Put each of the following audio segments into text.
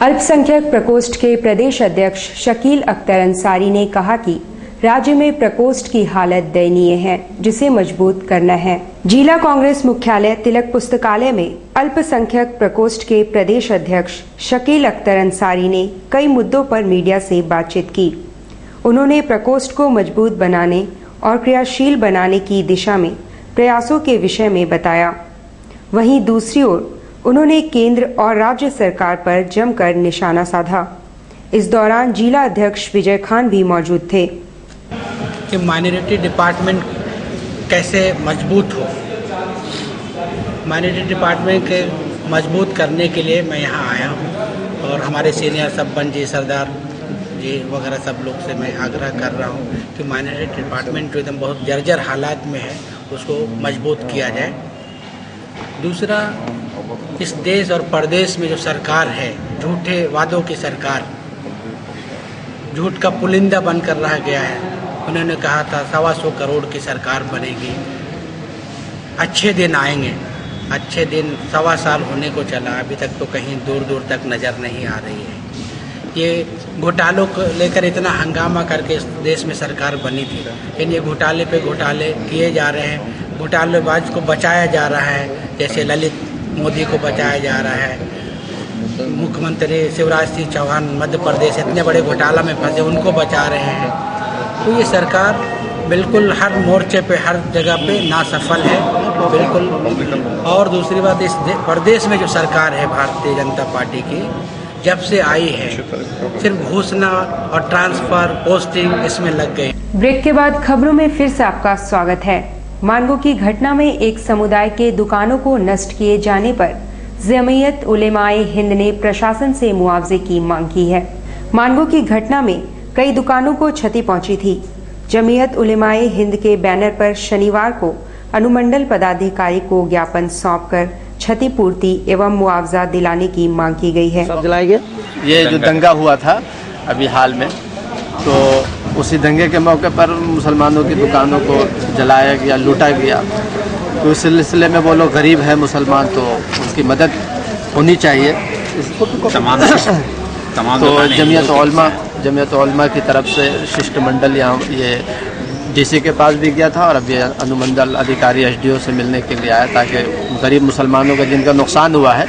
अल्पसंख्यक प्रकोष्ठ के प्रदेश अध्यक्ष शकील अख्तर अंसारी ने कहा कि राज्य में प्रकोष्ठ की हालत दयनीय है, जिसे मजबूत करना है। जिला कांग्रेस मुख्यालय तिलक पुस्तकालय में अल्पसंख्यक प्रकोष्ठ के प्रदेश अध्यक्ष शकील अख्तर अंसारी ने कई मुद्दों पर मीडिया से बातचीत की। उन्होंने प्रकोष्ठ को मजबूत बनाने और क्रियाशील बनाने की दिशा में प्रयासों के विषय में बताया। वहीं दूसरी ओर उन्होंने केंद्र और राज्य सरकार पर जमकर निशाना साधा। इस दौरान जिला अध्यक्ष विजय खान भी मौजूद थे। कि माइनॉरिटी डिपार्टमेंट कैसे मजबूत हो, माइनॉरिटी डिपार्टमेंट के मजबूत करने के लिए मैं यहाँ आया हूँ और हमारे सीनियर सब जी सरदार जी वगैरह सब लोग से मैं आग्रह कर रहा हूँ कि माइनॉरिटी डिपार्टमेंट जो एकदम बहुत जर्जर हालात में है उसको मजबूत किया जाए। दूसरा, इस देश और प्रदेश में जो सरकार है, झूठे वादों की सरकार, झूठ का पुलिंदा बनकर रह गया है। उन्होंने कहा था 125 करोड़ की सरकार बनेगी, अच्छे दिन आएंगे। अच्छे दिन 1.25 साल होने को चला, अभी तक तो कहीं दूर दूर तक नज़र नहीं आ रही है। ये घोटालों को लेकर इतना हंगामा करके इस देश में सरकार बनी थी, लेकिन ये घोटाले पे घोटाले किए जा रहे हैं। घोटालेबाज को बचाया जा रहा है, जैसे ललित मोदी को बचाया जा रहा है। मुख्यमंत्री शिवराज सिंह चौहान मध्य प्रदेश इतने बड़े घोटाला में फंसे, उनको बचा रहे हैं। तो ये सरकार बिल्कुल हर मोर्चे पे, हर जगह पे नासफल है बिल्कुल। और दूसरी बात, इस प्रदेश में जो सरकार है भारतीय जनता पार्टी की, जब से आई है सिर्फ घोषणा और ट्रांसफर, पोस्टिंग इसमें लग गए। ब्रेक के बाद खबरों में फिर से आपका स्वागत है। मानगो की घटना में एक समुदाय के दुकानों को नष्ट किए जाने पर जमीयत उलेमाए हिंद ने प्रशासन से मुआवजे की मांग की है। मानगो की घटना में कई दुकानों को क्षति पहुंची थी। जमीयत उलेमाए हिंद के बैनर पर शनिवार को अनुमंडल पदाधिकारी को ज्ञापन सौंपकर क्षतिपूर्ति एवं मुआवजा दिलाने की मांग की गई है। ये जो दंगा हुआ था अभी हाल में, तो उसी दंगे के मौके पर मुसलमानों की दुकानों को जलाया गया, लूटा गया। तो इस सिलसिले में वो लोग गरीब है मुसलमान, तो उनकी मदद होनी चाहिए। तो जमीयत उलमा की तरफ से शिष्टमंडल यहाँ ये डीसी के पास भी गया था और अब ये अनुमंडल अधिकारी एसडीओ से मिलने के लिए आया, ताकि गरीब मुसलमानों का जिनका नुकसान हुआ है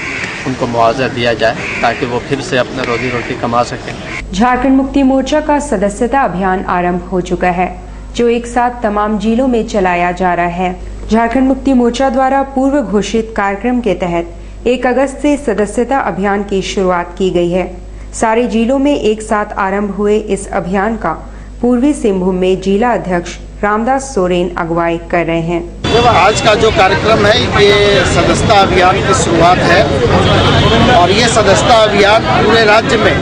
उनको मुआवजा दिया जाए, ताकि वो फिर से अपना रोजी रोटी कमा सकें। झारखंड मुक्ति मोर्चा का सदस्यता अभियान आरंभ हो चुका है, जो एक साथ तमाम जिलों में चलाया जा रहा है। झारखंड मुक्ति मोर्चा द्वारा पूर्व घोषित कार्यक्रम के तहत 1 अगस्त से सदस्यता अभियान की शुरुआत की गई है। सारे जिलों में एक साथ आरंभ हुए इस अभियान का पूर्वी सिंहभूम में जिला अध्यक्ष रामदास सोरेन अगुवाई कर रहे हैं। आज का जो कार्यक्रम है ये सदस्यता अभियान की शुरुआत है और ये सदस्यता अभियान पूरे राज्य में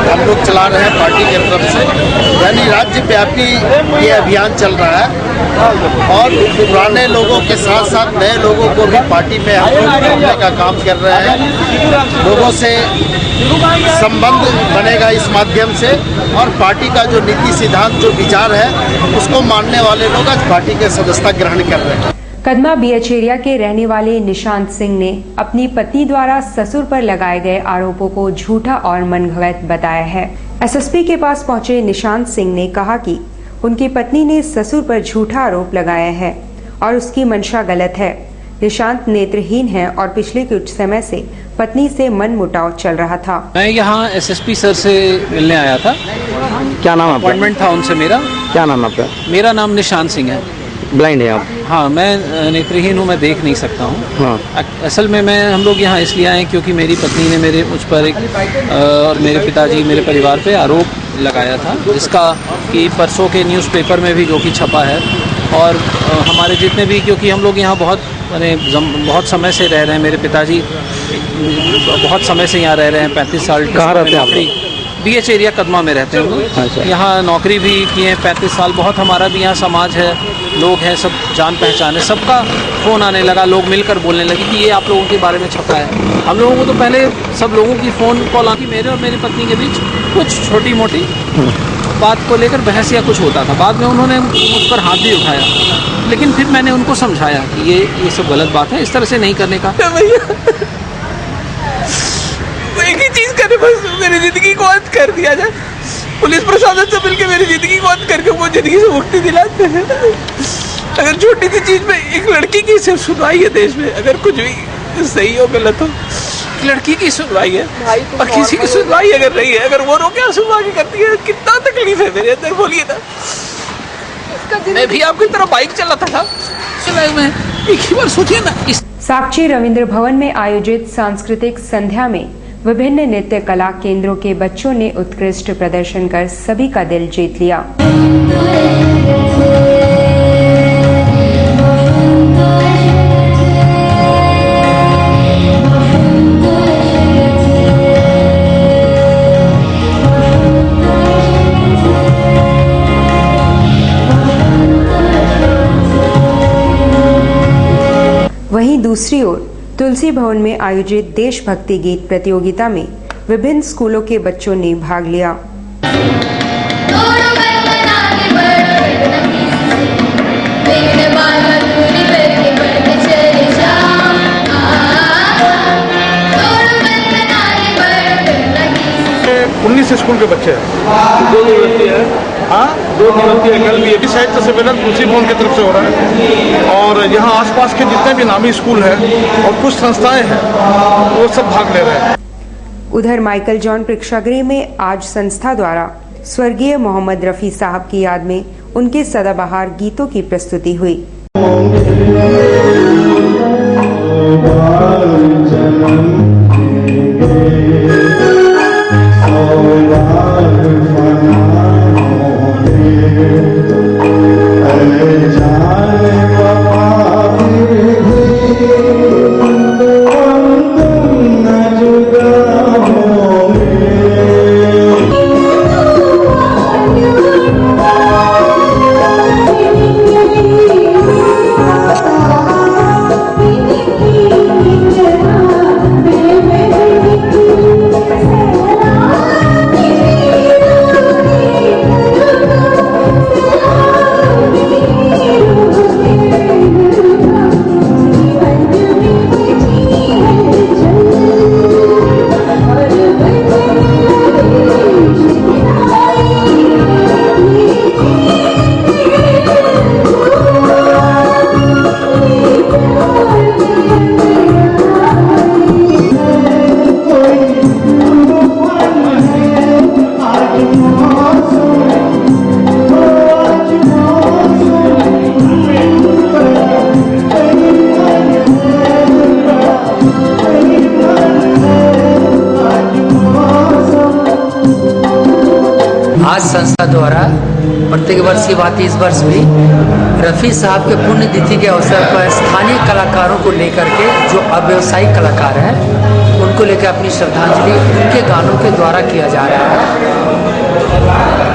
हम लोग चला रहे हैं पार्टी की तरफ से, यानी राज्य व्यापी ये अभियान चल रहा है और पुराने लोगों के साथ साथ नए लोगों को भी पार्टी में हम लोग जोड़ने का काम कर रहे हैं। लोगों से संबंध बनेगा इस माध्यम से और पार्टी का जो नीति सिद्धांत, जो विचार है, उसको मानने वाले लोग आज पार्टी के सदस्यता ग्रहण कर रहे हैं। कदमा बीएच एरिया के रहने वाले निशांत सिंह ने अपनी पत्नी द्वारा ससुर पर लगाए गए आरोपों को झूठा और मनगढ़ंत बताया है। एसएसपी के पास पहुंचे निशांत सिंह ने कहा कि उनकी पत्नी ने ससुर पर झूठा आरोप लगाया है और उसकी मंशा गलत है। निशांत नेत्रहीन है और पिछले कुछ समय से पत्नी से मनमुटाव चल रहा था। मैं यहाँ एसएसपी सर से मिलने आया था। क्या नाम आपका? अपॉइंटमेंट था उनसे मेरा। क्या नाम आपका? मेरा नाम निशांत सिंह है। ब्लाइंड है आप? हाँ, मैं नेत्रहीन हूँ, मैं देख नहीं सकता हूँ। हाँ। असल में हम लोग यहाँ इसलिए आए क्योंकि मेरी पत्नी ने मुझ पर और मेरे पिताजी, मेरे परिवार पे आरोप लगाया था, जिसका कि परसों के न्यूज़पेपर में भी जो कि छपा है। और हमारे जितने भी, क्योंकि हम लोग यहाँ बहुत समय से रह रहे हैं, मेरे पिताजी बहुत समय से यहाँ रह रहे हैं, 35 साल। कहाँ रहते हैं आप? बीएच एरिया कदमा में रहते हैं हम लोग। अच्छा। यहाँ नौकरी भी किए हैं 35 साल। बहुत हमारा भी यहाँ समाज है, लोग हैं, सब जान पहचान है। सबका फ़ोन आने लगा, लोग मिलकर बोलने लगे कि ये आप लोगों के बारे में छपा है। हम लोगों को तो पहले सब लोगों की फ़ोन कॉल आती, मेरे और मेरी पत्नी के बीच कुछ छोटी मोटी बात को लेकर बहस या कुछ होता था। बाद में उन्होंने मुझ पर हाथ भी उठाया, लेकिन फिर मैंने उनको समझाया कि ये सब गलत बात है, इस तरह से नहीं करने का। बस मेरी ज़िंदगी को अंत कर दिया जाए। पुलिस प्रशासन से मिलकर मेरी ज़िंदगी को अंत करके वो ज़िंदगी से मुक्ति दिलाते हैं। अगर छोटी सी चीज़ में एक लड़की की सिर्फ सुनवाई है देश में, अगर कुछ भी सही हो गलत हो, लड़की की सुनवाई है और किसी की सुनवाई अगर नहीं है, अगर वो रोके सुनवाई करती है, कितना तकलीफ है मेरे अंदर, बोलिए ना। मैं भी आपकी तरह बाइक चलाता था सुनाई में, एक ही बार सोचिए ना। साक्षी रविंद्र भवन में आयोजित सांस्कृतिक संध्या में विभिन्न नृत्य कला केंद्रों के बच्चों ने उत्कृष्ट प्रदर्शन कर सभी का दिल जीत लिया। वहीं दूसरी ओर तुलसी भवन में आयोजित देशभक्ति गीत प्रतियोगिता में विभिन्न स्कूलों के बच्चों ने भाग लिया। स्कूल के बच्चे हैं, 2 निवृत्ति है, हाँ 2 निवृत्ति है। कल भी ये भी साहित्य सम्मेलन तुलसी भवन की तरफ से हो रहा है और यहाँ आसपास के जितने भी नामी स्कूल हैं और कुछ संस्थाएं हैं वो सब भाग ले रहे हैं। उधर माइकल जॉन प्रेक्षागृह में आज संस्था द्वारा स्वर्गीय मोहम्मद रफी साहब की याद में उनके सदाबहार गीतों की प्रस्तुति हुई। आज संस्था द्वारा प्रत्येक वर्ष की बात इस वर्ष भी रफ़ी साहब के पुण्यतिथि के अवसर पर स्थानीय कलाकारों को लेकर के जो अव्यवसायिक कलाकार हैं उनको लेकर अपनी श्रद्धांजलि उनके गानों के द्वारा किया जा रहा है।